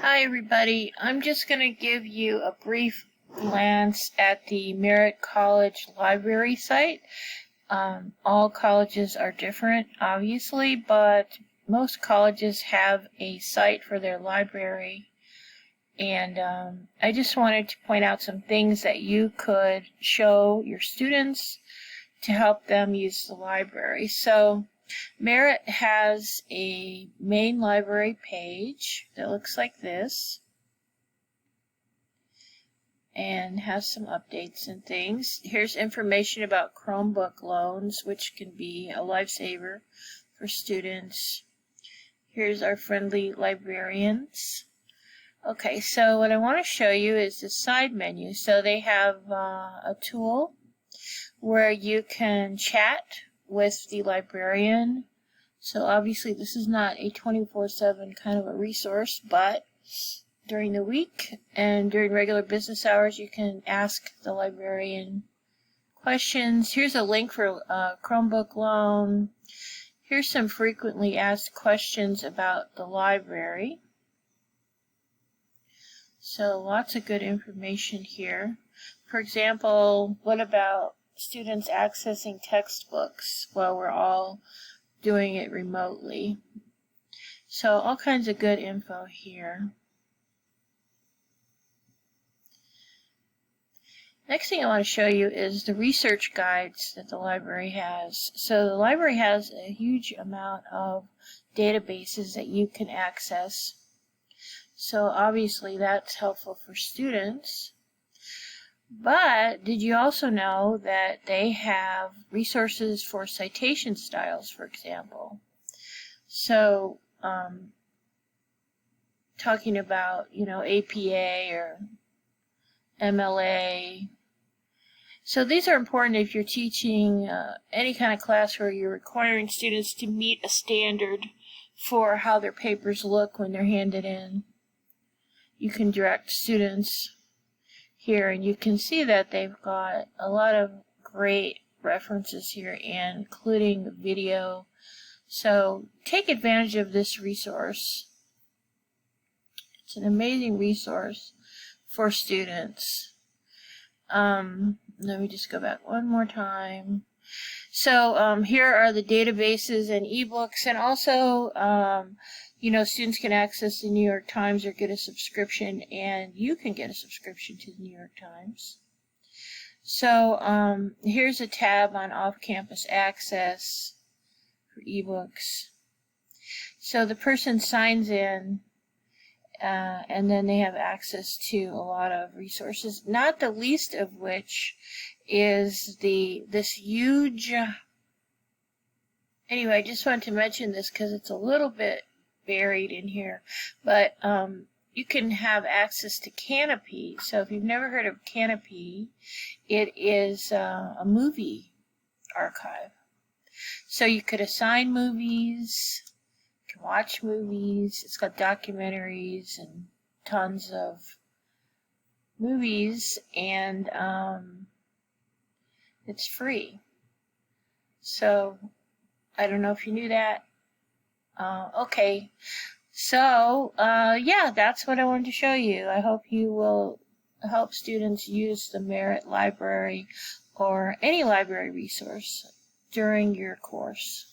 Hi everybody, I'm just going to give you a brief glance at the Merritt College library site. All colleges are different, obviously, but most colleges have a site for their library. And I just wanted to point out some things that you could show your students to help them use the library. So Merritt has a main library page that looks like this and has some updates and things. Here's information about Chromebook loans, which can be a lifesaver for students. Here's our friendly librarians. Okay, so what I want to show you is the side menu. So they have a tool where you can chat with the librarian. So obviously this is not a 24/7 kind of a resource, but during the week and during regular business hours you can ask the librarian questions. Here's a link for a Chromebook loan. Here's some frequently asked questions about the library. So lots of good information here. For example, what about students accessing textbooks while we're all doing it remotely? So all kinds of good info here. Next thing I want to show you is the research guides that the library has. So the library has a huge amount of databases that you can access. So obviously that's helpful for students. But did you also know that they have resources for citation styles, for example? So talking about, APA or MLA. So these are important if you're teaching any kind of class where you're requiring students to meet a standard for how their papers look when they're handed in. You can direct students here, and you can see that they've got a lot of great references here, including the video. So take advantage of this resource. It's an amazing resource for students. Let me just go back one more time. So here are the databases and ebooks, and also students can access the New York Times or get a subscription, and you can get a subscription to the New York Times. So here's a tab on off-campus access for ebooks. So the person signs in, and then they have access to a lot of resources, not the least of which is this huge, anyway, I just wanted to mention this because it's a little bit buried in here, but you can have access to Canopy. So if you've never heard of Canopy, it is a movie archive. So you could assign movies, you can watch movies. It's got documentaries and tons of movies, and it's free. So I don't know if you knew that. Okay, so yeah, that's what I wanted to show you. I hope you will help students use the Merritt Library or any library resource during your course.